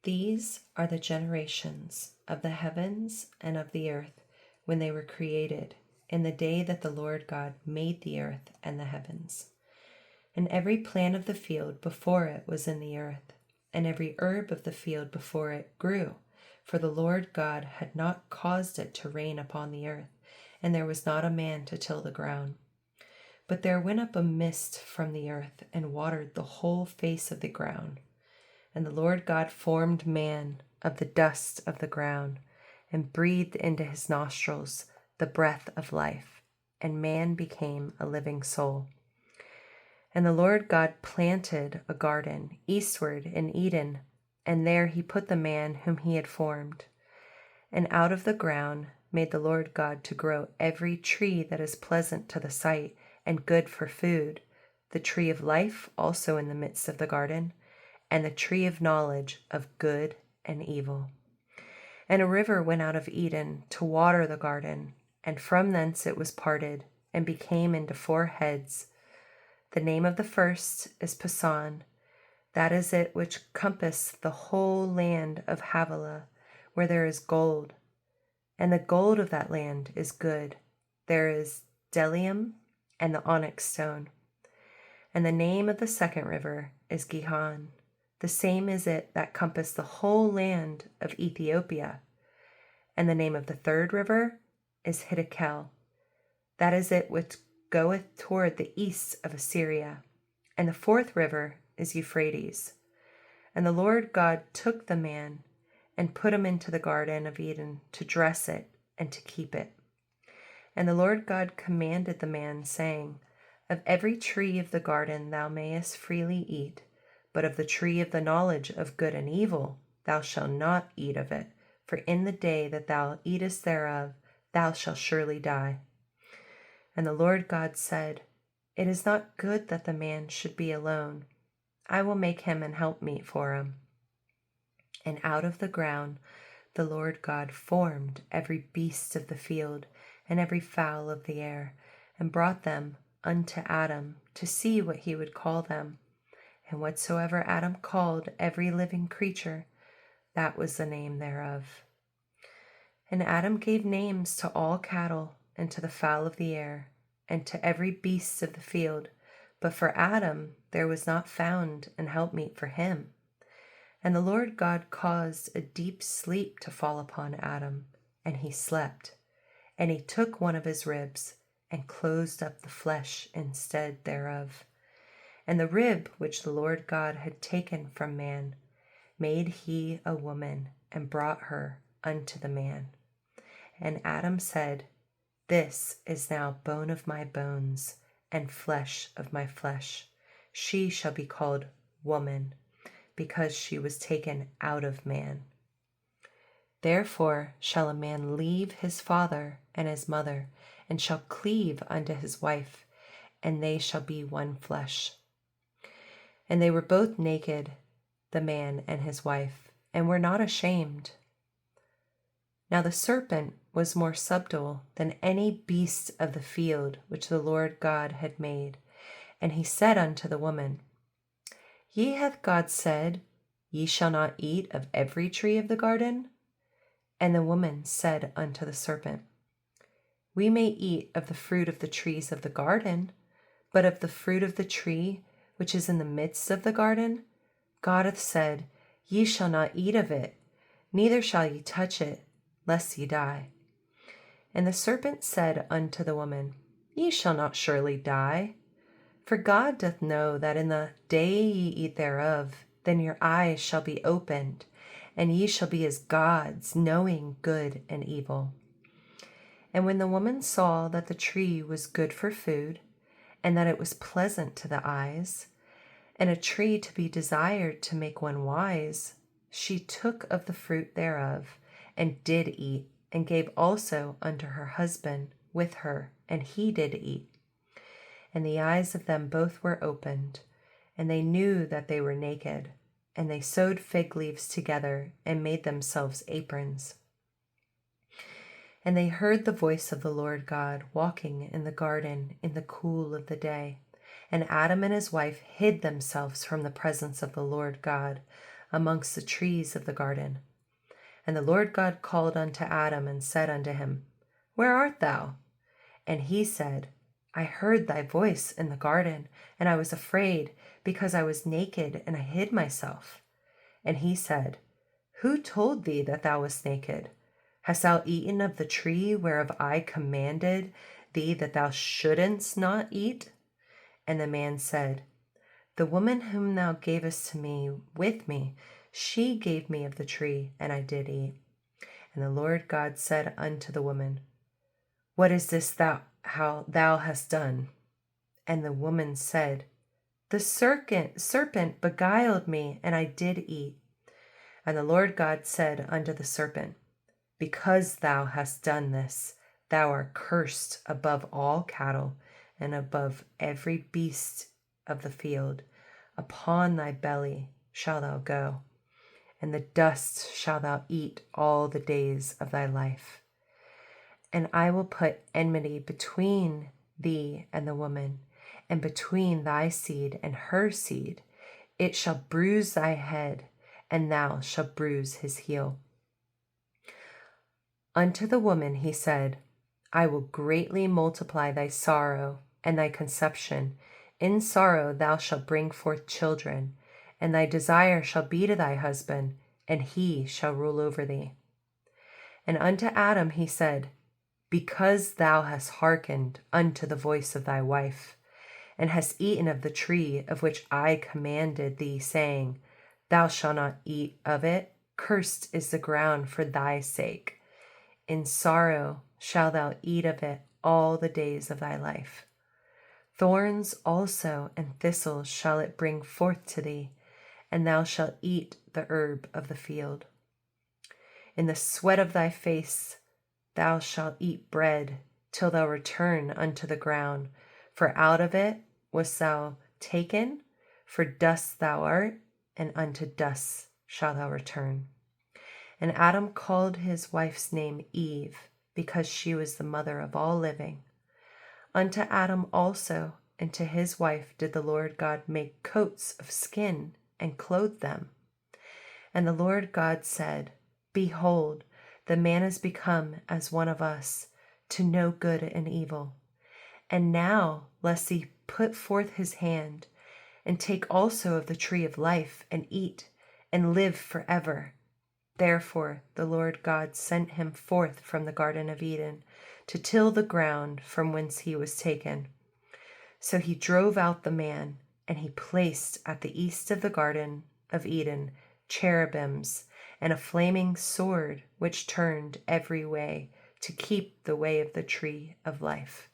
These are the generations of the heavens and of the earth when they were created, in the day that the Lord God made the earth and the heavens. And every plant of the field before it was in the earth, and every herb of the field before it grew, for the Lord God had not caused it to rain upon the earth, and there was not a man to till the ground. But there went up a mist from the earth, and watered the whole face of the ground. And the Lord God formed man of the dust of the ground, and breathed into his nostrils the breath of life, and man became a living soul. And the Lord God planted a garden eastward in Eden, and there he put the man whom he had formed. And out of the ground made the Lord God to grow every tree that is pleasant to the sight and good for food, the tree of life also in the midst of the garden, and the tree of knowledge of good and evil. And a river went out of Eden to water the garden, and from thence it was parted, and became into 4 heads. The name of the first is Pison. That is it which compassed the whole land of Havilah, where there is gold. And the gold of that land is good. There is bdellium and the onyx stone. And the name of the second river is Gihon. The same is it that compassed the whole land of Ethiopia. And the name of the third river is Hiddekel. That is it which goeth toward the east of Assyria. And the fourth river is Euphrates. And the Lord God took the man and put him into the garden of Eden to dress it and to keep it. And the Lord God commanded the man, saying, Of every tree of the garden thou mayest freely eat, but of the tree of the knowledge of good and evil thou shalt not eat of it, for in the day that thou eatest thereof thou shalt surely die. And the Lord God said, It is not good that the man should be alone. I will make him an helpmeet for him. And out of the ground the Lord God formed every beast of the field and every fowl of the air, and brought them unto Adam to see what he would call them. And whatsoever Adam called every living creature, that was the name thereof. And Adam gave names to all cattle, and to the fowl of the air, and to every beast of the field. But for Adam there was not found an helpmeet for him. And the Lord God caused a deep sleep to fall upon Adam, and he slept. And he took one of his ribs, and closed up the flesh instead thereof. And the rib which the Lord God had taken from man made he a woman, and brought her unto the man. And Adam said, This is now bone of my bones, and flesh of my flesh. She shall be called woman, because she was taken out of man. Therefore shall a man leave his father and his mother, and shall cleave unto his wife, and they shall be one flesh. And they were both naked, the man and his wife, and were not ashamed. Now the serpent was more subtle than any beast of the field which the Lord God had made. And he said unto the woman, Yea, hath God said, Ye shall not eat of every tree of the garden? And the woman said unto the serpent, We may eat of the fruit of the trees of the garden, but of the fruit of the tree which is in the midst of the garden, God hath said, Ye shall not eat of it, neither shall ye touch it, lest ye die. And the serpent said unto the woman, Ye shall not surely die. For God doth know that in the day ye eat thereof, then your eyes shall be opened, and ye shall be as gods, knowing good and evil. And when the woman saw that the tree was good for food, and that it was pleasant to the eyes, and a tree to be desired to make one wise, she took of the fruit thereof, and did eat, and gave also unto her husband with her, and he did eat. And the eyes of them both were opened, and they knew that they were naked, and they sewed fig leaves together, and made themselves aprons. And they heard the voice of the Lord God walking in the garden in the cool of the day. And Adam and his wife hid themselves from the presence of the Lord God amongst the trees of the garden. And the Lord God called unto Adam and said unto him, Where art thou? And he said, I heard thy voice in the garden, and I was afraid, because I was naked, and I hid myself. And he said, Who told thee that thou wast naked? Hast thou eaten of the tree whereof I commanded thee that thou shouldest not eat? And the man said, The woman whom thou gavest to me with me, she gave me of the tree, and I did eat. And the Lord God said unto the woman, What is this how thou hast done? And the woman said, The serpent beguiled me, and I did eat. And the Lord God said unto the serpent, Because thou hast done this, thou art cursed above all cattle, and above every beast of the field. Upon thy belly shalt thou go, and the dust shalt thou eat all the days of thy life. And I will put enmity between thee and the woman, and between thy seed and her seed. It shall bruise thy head, and thou shalt bruise his heel. Unto the woman he said, I will greatly multiply thy sorrow and thy conception. In sorrow thou shalt bring forth children, and thy desire shall be to thy husband, and he shall rule over thee. And unto Adam he said, Because thou hast hearkened unto the voice of thy wife, and hast eaten of the tree of which I commanded thee, saying, Thou shalt not eat of it, cursed is the ground for thy sake. In sorrow shalt thou eat of it all the days of thy life. Thorns also and thistles shall it bring forth to thee, and thou shalt eat the herb of the field. In the sweat of thy face thou shalt eat bread, till thou return unto the ground, for out of it wast thou taken, for dust thou art, and unto dust shalt thou return. And Adam called his wife's name Eve, because she was the mother of all living. Unto Adam also and to his wife did the Lord God make coats of skin and clothe them. And the Lord God said, Behold, the man is become as one of us, to know good and evil. And now, lest he put forth his hand, and take also of the tree of life, and eat, and live forever. Therefore the Lord God sent him forth from the Garden of Eden, to till the ground from whence he was taken. So he drove out the man, and he placed at the east of the Garden of Eden cherubims, and a flaming sword which turned every way, to keep the way of the tree of life.